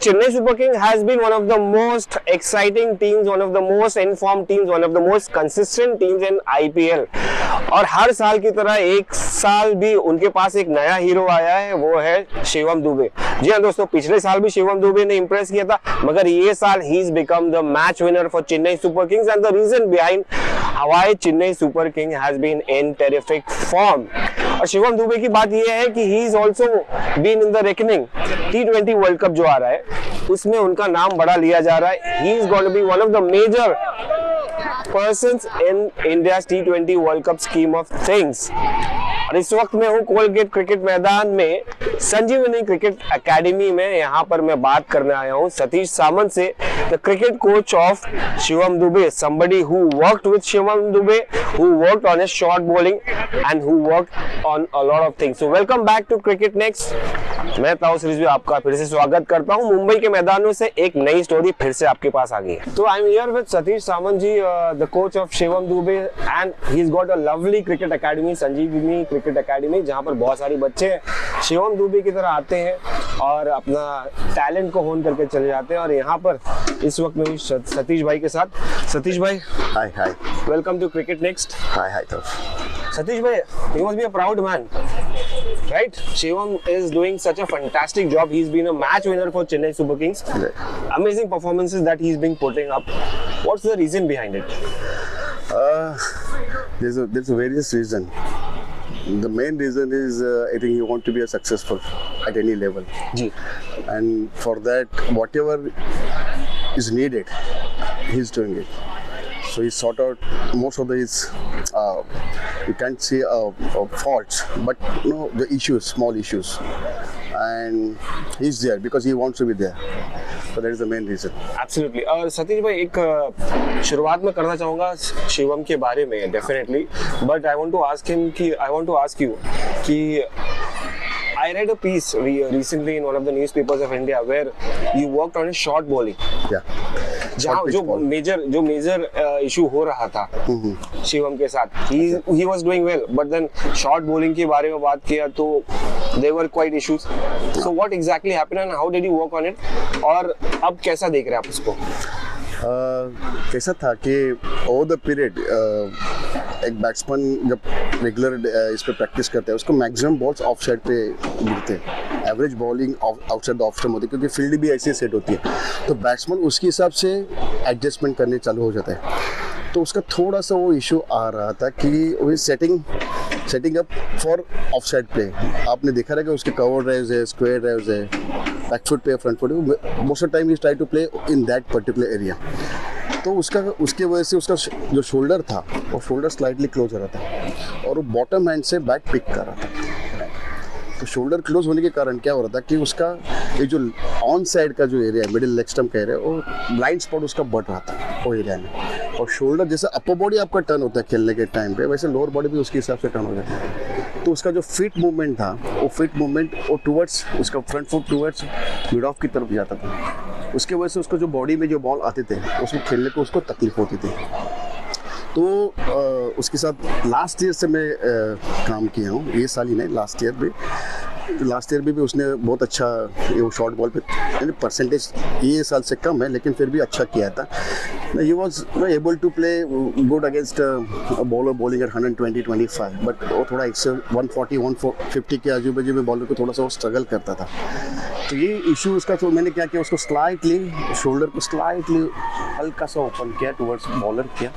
Chennai Super King has been one of the most exciting teams, one of the most informed teams, one of the most consistent teams in IPL. और हर साल की तरह एक साल भी उनके पास एक नया हीरो आया है, वो है शिवम दुबे। जी हाँ दोस्तों, पिछले साल भी शिवम दुबे ने इंप्रेस किया था, मगर ये साल he is become the match winner for Chennai super kings and the reason behind why Chennai super king has been in terrific form. और शिवम दुबे की बात यह है कि he is also been in the reckoning. T20 world cup जो आ रहा है उसमें उनका नाम बड़ा लिया जा रहा है। He is going to be one of the major persons in India's T20 World Cup scheme of things। और इस वक्त मैं हूँ कोलगेट क्रिकेट मैदान में संजीवनी क्रिकेट एकेडमी में। यहाँ पर मैं बात करने आया हूँ सतीश सामंत से, the cricket coach of Shivam Dubey, somebody who worked with Shivam Dubey, who worked on his short bowling and who worked on a lot of things। So welcome back to Cricket Next। मैं ताऊस रिजवी आपका फिर से स्वागत करता हूँ। मुंबई के मैदानों से एक नई स्टोरी फिर से आपके पास आ गई है। तो I am here with Satish Samant ji, the coach of Shivam Dube, and he has got a lovely cricket academy, Sanjeevani cricket academy, जहाँ पर बहुत सारे बच्चे शिवम दुबे की तरह आते हैं और अपना टैलेंट को होन करके चले जाते हैं। और यहाँ पर इस वक्त मैं सतीश भाई के साथ। सतीश भाई, hi hi, welcome to cricket next. Hi hi. Satish bhai, you must be a proud man, right? Shivam is doing such a fantastic job. He's been a match winner for Chennai Super Kings. Right. Amazing performances that he's been putting up. What's the reason behind it? There's a various reason. The main reason is I think you want to be a successful at any level. Ji. And for that, whatever is needed, he's doing it. So he sort out most of his, you can't say faults, but the issues, small issues, and he's there because he wants to be there. So that is the main reason. Absolutely. और सतीश भाई, एक शुरुआत में करना चाहूँगा शिवम के बारे में definitely, but I want to ask you कि I read a piece recently in one of the newspapers of India where you worked on his short bowling. Yeah. जहाँ जो मेजर इशू हो रहा था शिवम के साथ, he was doing well, but then short bowling के बारे में बात किया तो there were quite issues. So what exactly happened and how did you work on it? और अब कैसा देख रहे हैं आप उसको? कैसा था कि ओवर द पीरियड एक बैट्समैन जब रेगुलर इस पे प्रैक्टिस करते हैं उसको मैक्सिमम बॉल्स ऑफ साइड पे गिरते हैं। Average bowling outside the off stump होती है क्योंकि फील्ड भी ऐसे सेट होती है, तो बैट्समैन उसके हिसाब से एडजस्टमेंट करने चालू हो जाता है। तो उसका थोड़ा सा वो इशू आ रहा था कि वही setting up for off side play. आपने देखा रहा कि उसके कवर ड्राइव्स है, स्क्वायर ड्राइव्स है, बैक फुट पे, front foot, most of time he try to play in that particular area. तो उसके वजह से उसका जो शोल्डर था वो शोल्डर स्लाइटली क्लोज हो रहा था और वो बॉटम हैंड से बैट पिक कर रहा था। तो शोल्डर क्लोज होने के कारण क्या हो रहा था कि उसका ये जो ऑन साइड का जो एरिया है, मिडिल लेग स्टंप का एरिया, वो ब्लाइंड स्पॉट उसका बढ़ रहा था वो एरिया में। और शोल्डर जैसे अपर बॉडी आपका टर्न होता है खेलने के टाइम पे, वैसे लोअर बॉडी भी उसके हिसाब से टर्न हो जाता है। तो उसका जो फिट मूवमेंट था वो फिट मूवमेंट वो टूवर्ड्स उसका front foot towards mid of की तरफ जाता था। उसके वजह से उसको जो बॉडी में जो बॉल आते थे उसमें खेलने को उसको तकलीफ होती थी। तो उसके साथ लास्ट ईयर से मैं काम किया हूँ, ये साल ही नहीं, लास्ट ईयर भी उसने बहुत अच्छा ये शॉर्ट बॉल पे परसेंटेज ये साल से कम है लेकिन फिर भी अच्छा किया था। He was able to play good against bowler bowling at 120-125, but वो थोड़ा 140-150 के आजू बाजू में बॉलर को थोड़ा सा वो स्ट्रगल करता था। तो ये इशू उसका, तो मैंने क्या किया, उसको स्लाइटली शोल्डर को स्लाइटली हल्का सा ओपन किया टुवर्ड्स बॉलर किया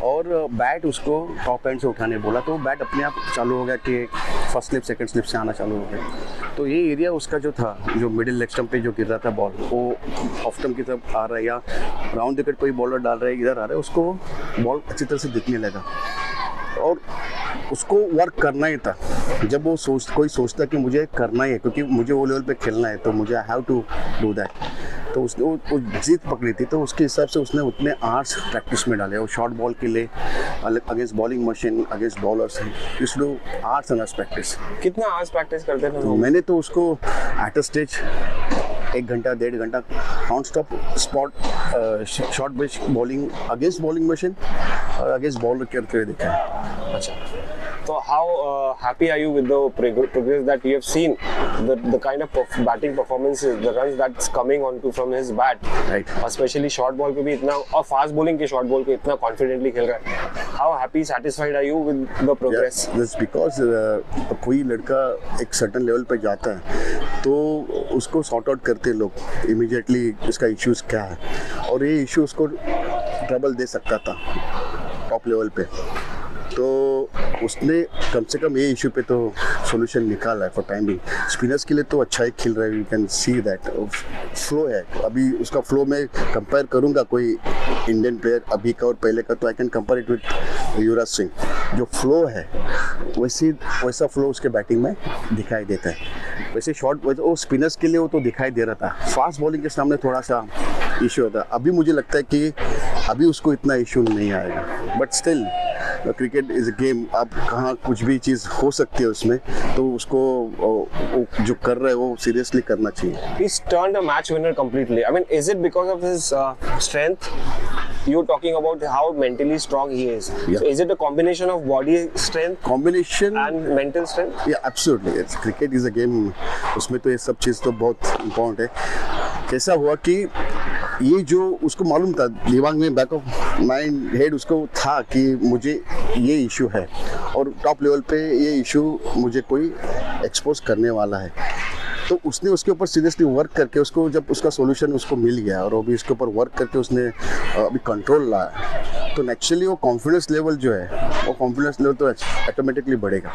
और बैट उसको टॉप एंड से उठाने बोला, तो बैट अपने आप चालू हो गया कि फर्स्ट स्लिप सेकंड स्लिप से आना चालू हो गया। तो ये एरिया उसका जो था, जो मिडिल लेग स्टंप पे जो गिर रहा था बॉल, वो ऑफ स्टंप की तरफ आ रहा है या राउंड विकेट कोई बॉलर डाल रहा है इधर आ रहा है, उसको बॉल अच्छी तरह से दिखने लगा और उसको वर्क करना ही था। जब वो कोई सोचता कि मुझे करना ही है क्योंकि मुझे वो लेवल पे खेलना है तो मुझे I have to do that, तो उसने वो जीत पकड़ी थी। तो उसके हिसाब से उसने उतने आवर्स प्रैक्टिस में डाले। वो शॉर्ट बॉल के लिए against bowling machine, against bowlers, इस do hours and hours practice. कितना आवर्स प्रैक्टिस करते थे? तो मैंने तो उसको एट अ स्टेज 1 घंटा 1.5 घंटा non stop spot short base bowling against bowling machine और अगेंस्ट बॉलर करते हुए देखा है। अच्छा, तो how happy are you with the progress that you have seen, the kind of batting performances, the runs that's coming onto from his bat, Right. especially short ball पे भी इतना और fast bowling के short ball पे इतना confidently खेल रहा है. How happy, satisfied are you with the progress? That's because कोई लड़का एक सर्टन लेवल पे जाता है तो उसको सॉर्ट आउट करते लोग इमीडिएटली इसका इश्यूज क्या है, और ये इशू उसको ट्रबल दे सकता था टॉप लेवल पे, तो उसने कम से कम ये इशू पे तो सॉल्यूशन निकाला है फॉर टाइम बिंग. स्पिनर्स के लिए तो अच्छा ही खेल रहा है, you can see that flow है. अभी उसका फ्लो में कंपेयर करूंगा कोई इंडियन प्लेयर अभी का और पहले का, तो I can compare it with Yuvraj Singh. जो फ्लो है वैसा फ्लो उसके बैटिंग में दिखाई देता है. वैसे शॉर्ट वो स्पिनर्स के लिए वो तो दिखाई दे रहा था, फास्ट बॉलिंग के सामने थोड़ा सा इशू होता है. अभी मुझे लगता है कि अभी उसको इतना इशू नहीं आएगा, but still cricket is a game. अब कहाँ कुछ भी चीज़ हो सकती है उसमें, तो उसको जो कर रहा है वो सीरियसली करना चाहिए. He's turned a match winner completely. I mean, is it because of his strength? You're talking about how mentally strong he is. Yeah. So is it a combination of body strength combination and mental strength? या absolutely, cricket is a game. उसमें तो ये सब चीज़ तो बहुत important है. कैसा हुआ कि ये जो उसको मालूम था दिमाग में, बैक ऑफ माइंड हेड उसको था कि मुझे ये इशू है और टॉप लेवल पे ये इशू मुझे कोई एक्सपोज करने वाला है, तो उसने उसके ऊपर सीरियसली वर्क करके उसको जब उसका सॉल्यूशन उसको मिल गया और अभी उसके ऊपर वर्क करके उसने अभी कंट्रोल लाया, तो नेचुरली वो कॉन्फिडेंस लेवल जो है वो कॉन्फिडेंस लेवल तो ऑटोमेटिकली बढ़ेगा.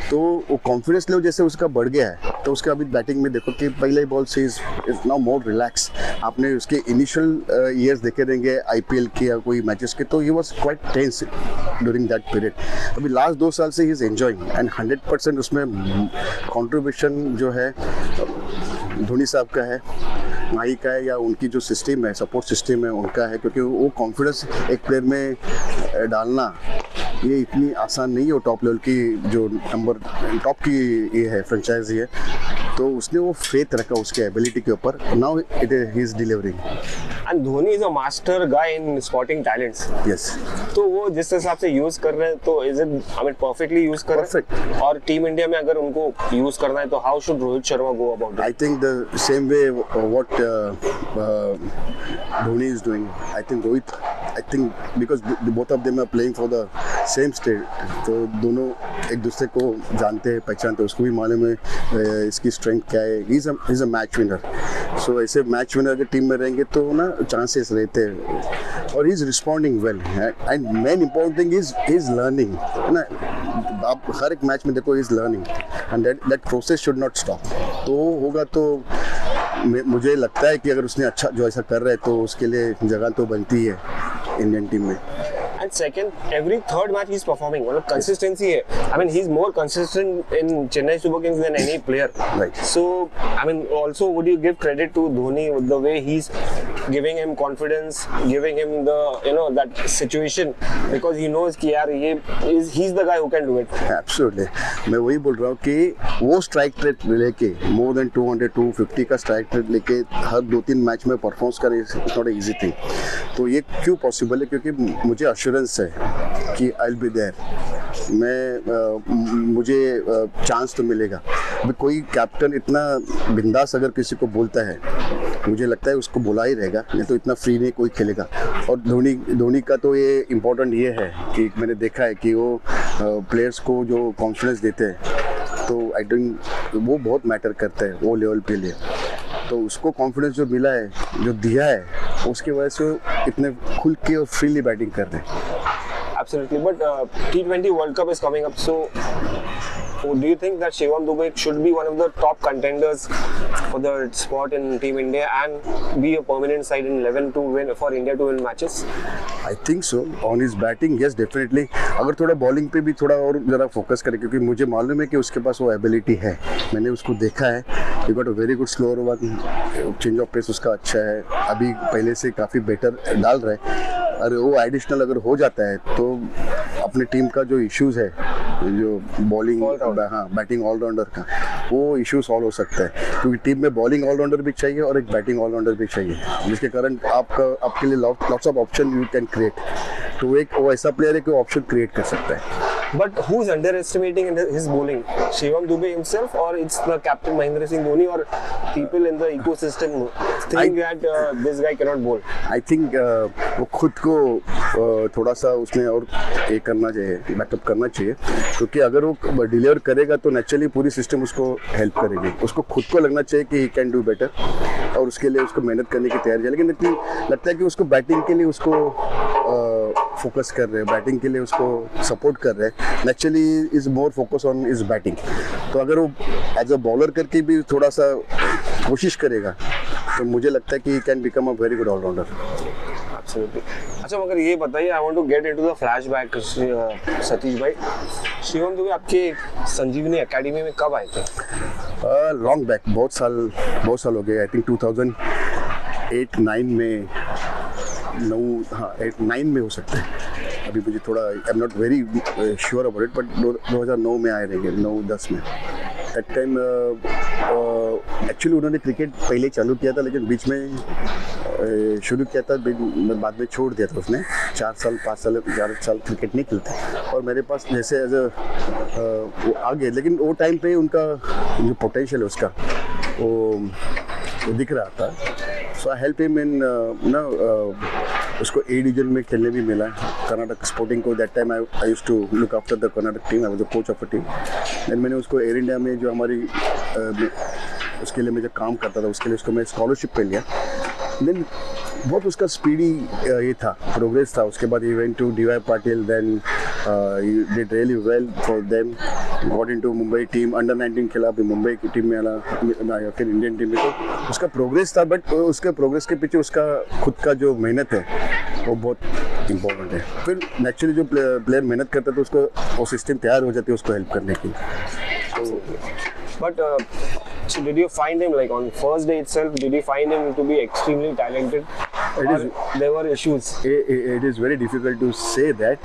तो वो कॉन्फिडेंस लेवल जैसे उसका बढ़ गया है, तो उसका अभी बैटिंग में देखो कि पहले बॉल से इज नाउ मोर रिलैक्स. आपने उसके इनिशियल ईयर्स देखे रहेंगे आईपीएल के या कोई मैचेस के, तो he was quite tense during that period. अभी लास्ट 2 साल से ही इज एंजॉइंग एंड 100% उसमें कंट्रीब्यूशन जो है धोनी साहब का है, माही का है, या उनकी जो सिस्टम है, सपोर्ट सिस्टम है उनका है, क्योंकि वो कॉन्फिडेंस एक प्लेयर में डालना ये इतनी आसान नहीं है. टॉप लेवल की जो नंबर टॉप की ये है फ्रेंचाइजी है, तो उसने वो फेथ रखा उसके एबिलिटी के ऊपर. Now it he is delivering. And Dhoni is a master guy in spotting talents. Yes, तो वो जिस हिसाब से यूज कर रहे हैं, तो is it I mean perfectly use कर रहे हैं. और टीम इंडिया में अगर उनको यूज करना है तो how should Rohit Sharma go about it? I think the same way what Dhoni is doing. I think because both of them are playing for the same state, तो दोनों एक दूसरे को जानते हैं, पहचानते हैं, उसको भी मालूम है इसकी स्ट्रेंथ क्या है. He is a match winner. So ऐसे मैच विनर अगर टीम में रहेंगे तो ना चांसेस रहते हैं, और he is responding well. And main important thing is learning ना. आप हर एक मैच में देखो is learning and that process should not stop. तो होगा तो मुझे लगता है कि अगर उसने अच्छा जो ऐसा कर रहा है तो उसके लिए जगह तो बनती है इंडियन टीम में. And second, every third match he's performing. मतलब consistency है. I mean, he's more consistent in Chennai Super Kings than any player. Right. So, I mean, also would you give credit to Dhoni with the way he's giving him confidence, giving him the that situation, because he knows कि यार he's the guy who can do it. Absolutely. मैं वही बोल रहा हूँ कि वो strike rate लेके more than 200 250 का स्ट्राइक रेट लेके हर 2-3 मैच में परफॉर्मेंस करे, it's not an easy thing. तो ये क्यों पॉसिबल है? क्योंकि मुझे एश्योरेंस है कि आई विल बी देयर. मुझे चांस तो मिलेगा. अभी कोई कैप्टन इतना बिंदास अगर किसी को बोलता है, मुझे लगता है उसको बुला ही रहेगा, नहीं तो इतना फ्री नहीं कोई खेलेगा. और धोनी का तो ये इम्पोर्टेंट ये है कि मैंने देखा है कि वो प्लेयर्स को जो कॉन्फिडेंस देते हैं, तो आई थिंक वो बहुत मैटर करता है वो लेवल पे लिए. तो उसको कॉन्फिडेंस जो मिला है, जो दिया है, उसकी वजह से इतने खुल के और फ्रीली बैटिंग कर रहे हैं. Absolutely, but T20 World Cup is coming up, so do you think that Shivam Dube should be one of the top contenders for the spot in Team India and be a permanent side in 11 to win for India to win matches? I think so. On his batting, yes, definitely. अगर थोड़ा bowling पे भी थोड़ा और ज़रा focus करें, क्योंकि मुझे मालूम है कि उसके पास वो एबिलिटी है. मैंने उसको देखा है. He got a very good slower one. Change of pace उसका अच्छा है. अभी पहले से काफ़ी बेटर डाल रहा है. अरे वो एडिशनल अगर हो जाता है तो अपने टीम का जो इश्यूज है, जो बॉलिंग बैटिंग ऑलराउंडर का, वो इशू सॉल्व हो सकता है. क्योंकि टीम में बॉलिंग ऑलराउंडर भी चाहिए और एक बैटिंग ऑलराउंडर भी चाहिए, जिसके कारण आपके लिए lots of option you can create. तो एक वो ऐसा प्लेयर है कि वो ऑप्शन क्रिएट कर सकता है. But who's underestimating his bowling? Shivam Dube himself, or it's the captain Mahendra Singh Dhoni, or people in the ecosystem think that this guy cannot bowl? I think वो खुद को थोड़ा सा उसमें और ये करना चाहिए, बैकअप करना चाहिए, क्योंकि अगर वो डिलीवर करेगा तो नेचुरली पूरी सिस्टम उसको हेल्प करेगी। उसको खुद को लगना चाहिए कि ही कैन डू बेटर, और उसके लिए उसको मेहनत करने की तैयारी है। लेकिन इतनी लगता है कि उसको बैटिंग के लिए उसको फोकस कर रहे हैं, बैटिंग के लिए उसको सपोर्ट कर रहे हैं। Naturally is more focus on is batting. तो अगर वो एज अ बॉलर करके भी थोड़ा सा कोशिश करेगा तो मुझे लगता है कि he can become a very good allrounder. Absolutely. अच्छा, मगर ये बताइए, I want to get into the flashback Satish भाई। शिवम दुबे आपके संजीवनी एकेडमी में कब आए थे? लॉन्ग बैक, बहुत साल हो गए। आई थिंक 2008-9 में, 8-9 में हो सकता है। अभी मुझे थोड़ा I am not very sure about it, but 2009 में आए रहेंगे, 9-10 में। एट टाइम एक्चुअली उन्होंने क्रिकेट पहले चालू किया था, लेकिन बीच में शुरू किया था, बाद में छोड़ दिया था उसने। 4 साल 5 साल 4 साल क्रिकेट नहीं खेलते, और मेरे पास जैसे एज वो आ गए। लेकिन वो टाइम पे उनका जो पोटेंशियल है उसका वो दिख रहा था। सो आई हेल्प हिम इन उसको ए डिवीजन में खेलने भी मिला कर्नाटक स्पोर्टिंग को। That time I used to look after the Karnataka team, I was the coach of a team. Then मैंने उसको एयर इंडिया में जो हमारी उसके लिए मैं जब काम करता था, उसके लिए उसको मैं स्कॉलरशिप पे लिया। देन बहुत उसका स्पीडी ये था, प्रोग्रेस था। उसके बाद he went to DY Patil, then he did really well for them, got into Mumbai team, under 19 खेला, फिर मुंबई की टीम में आया, फिर इंडियन टीम में। तो उसका प्रोग्रेस था, बट उसके प्रोग्रेस के पीछे उसका खुद का जो मेहनत है वो बहुत इम्पोर्टेंट है। फिर नेचुरली जो प्लेयर मेहनत करता है तो उसको वो सिस्टम तैयार हो जाती है उसको हेल्प करने की। But so did you find him, like on first day itself, did you find him to be extremely talented? There were issues. It is very difficult to say that,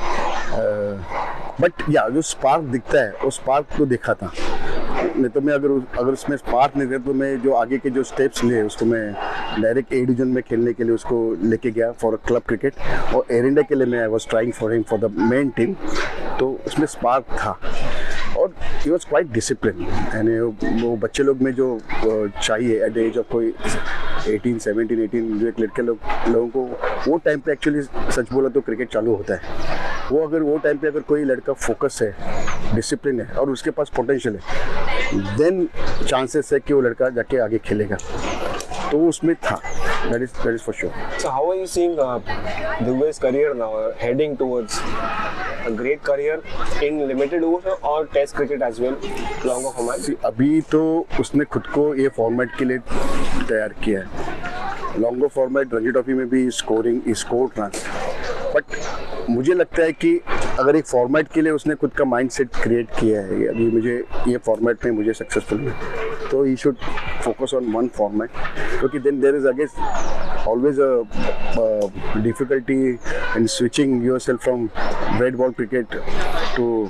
but yeah, जो spark दिखता है वो spark तो देखा था। नहीं तो मैं अगर उसमें स्पार्क नहीं था तो मैं जो आगे के जो स्टेप्स लिए उसको मैं डायरेक्ट ए डिवीजन में खेलने के लिए उसको लेके गया फॉर क्लब क्रिकेट, और एयर इंडिया के लिए मैं I was trying for him for the main team. तो उसमें स्पार्क था, और ही वॉज क्वाइट डिसिप्लिन। यानी वो बच्चे लोग में जो चाहिए एट द एज ऑफ कोई 17-18 जो एक लड़के लोगों को वो टाइम पे एक्चुअली सच बोला तो क्रिकेट चालू होता है। वो टाइम पे अगर कोई लड़का फोकस है, डिसिप्लिन है, और उसके पास पोटेंशियल है, देन चांसेस है कि वो लड़का जाके आगे खेलेगा। तो वो उसमें था, that is for sure. So how are you seeing Dube's career now, heading towards a great career in limited overs or test cricket as well, longer format? अभी तो उसने खुद को ये फॉर्मेट के लिए तैयार किया है। लॉन्गर फॉर्मेट रणजी ट्रॉफी में भी स्कोर रन, बट मुझे लगता है कि अगर एक फॉर्मेट के लिए उसने खुद का माइंडसेट क्रिएट किया है, अभी मुझे ये फॉर्मेट में मुझे सक्सेसफुल है, तो he should focus on one format, क्योंकि then there is again always a difficulty in switching yourself from red ball cricket to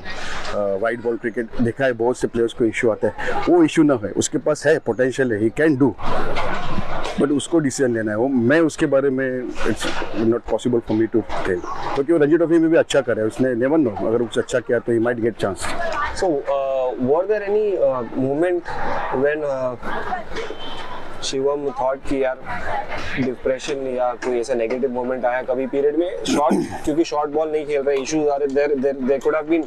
white ball cricket. देखा है बहुत से प्लेयर्स को इशू आता है, वो इशू ना है, उसके पास है पोटेंशियल है, ही कैन डू, बट उसको डिसीजन लेना है। वो मैं उसके बारे में it's not possible for me to tell, क्योंकि वो रणजी ट्रॉफी में भी अच्छा करे, उसने नेवर नो, अगर उसने अच्छा किया तो he might get chance. So were there any moment when Shivam thought कि यार डिप्रेशन या कोई ऐसा नेगेटिव मोमेंट आया कभी पीरियड में, क्योंकि शॉर्ट बॉल नहीं खेल रहे, इश्यूज आ रहे, there could have been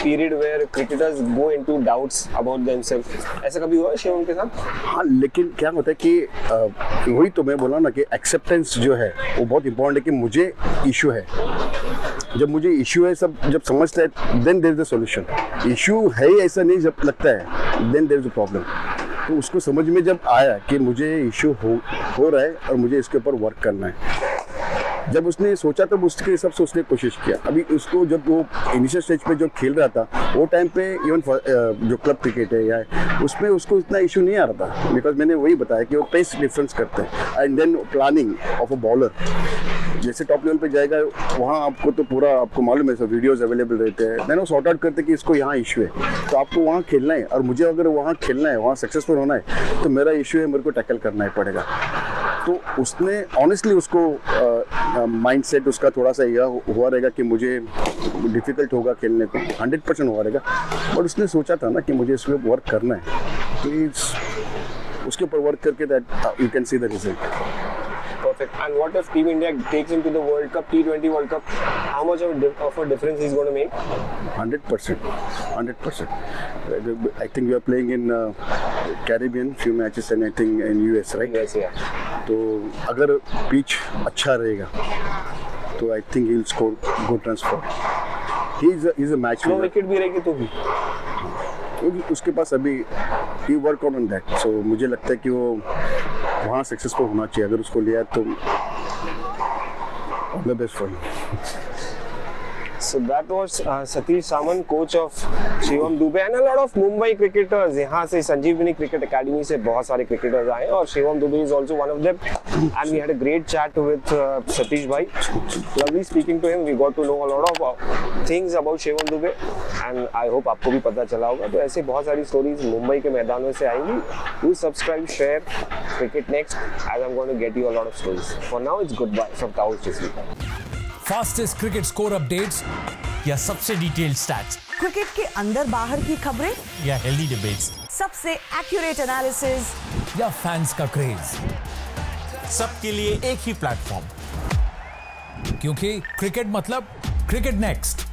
period where cricketers go into doubts about themselves, ऐसा कभी हुआ शिवम के साथ? हाँ, लेकिन क्या होता है कि वही तो मैं बोला ना कि एक्सेप्टेंस जो है वो बहुत इंपॉर्टेंट है, कि मुझे इशू है, जब मुझे इशू है सब जब समझता है then there is the solution. Issue है ही ऐसा नहीं जब लगता है then there is a problem. तो उसको समझ में जब आया कि मुझे इशू हो रहा है और मुझे इसके ऊपर वर्क करना है, जब उसने सोचा तब उसके हिसाब से उसने कोशिश किया। अभी उसको जब वो इनिशियल स्टेज पे जो खेल रहा था वो टाइम पे इवन जो क्लब क्रिकेट है या उसमें उसको इतना इशू नहीं आ रहा था, बिकॉज मैंने वही बताया कि वो पेस डिफरेंस करते हैं and then planning of a bowler. जैसे टॉप लेवल पे जाएगा वहाँ आपको तो पूरा आपको मालूम है, सब वीडियोस अवेलेबल रहते हैं, देन वो सॉर्ट आउट करते कि इसको यहाँ इशू है तो आपको वहाँ खेलना है, और मुझे अगर वहाँ खेलना है, वहाँ सक्सेसफुल होना है तो मेरा इशू है, मेरे को टैकल करना ही पड़ेगा। तो उसने ऑनेस्टली उसको माइंडसेट उसका थोड़ा सा यह हुआ रहेगा कि मुझे डिफ़िकल्ट होगा खेलने को, 100% हुआ रहेगा, बट उसने सोचा था ना कि मुझे इस पर वर्क करना है, तो उसके ऊपर वर्क करके that you can see the result. Perfect. And what if Team India takes him to the World Cup, T20 World Cup? How much of a difference he's going to make? 100%. 100%. I think we are playing in Caribbean few matches and I think in US, right? Yes, yeah. तो अगर pitch अच्छा रहेगा तो I think he'll score good runs for. He's a match winner. Wicket भी रहेगी तो भी. उसके पास अभी he work on that. So मुझे लगता है कि वो वहाँ सक्सेसफुल होना चाहिए. अगर उसको लिया तो all the best for him. So that was Satish Samant, coach of Shivam Dube, and a lot of Mumbai cricketers. यहाँ से संजीवनी क्रिकेट एकेडमी से बहुत सारे क्रिकेटर्स आए और Shivam Dube is also one of them. And we had a great chat with Satish bhai. Lovely speaking to him. We got to know a lot of things about Shivam Dube, and I hope आपको भी पता चला होगा. तो ऐसे बहुत सारी stories Mumbai के मैदानों से आएंगी. Do subscribe, share Cricket Next, as I'm going to get you a lot of stories. For now, it's goodbye from Taos Chisli. Fastest cricket score updates या सबसे डिटेल्ड स्टैट्स, क्रिकेट के अंदर बाहर की खबरें या हेल्दी डिबेट्स, सबसे accurate analysis या फैंस का क्रेज, सबके लिए एक ही प्लेटफॉर्म, क्योंकि क्रिकेट मतलब क्रिकेट नेक्स्ट.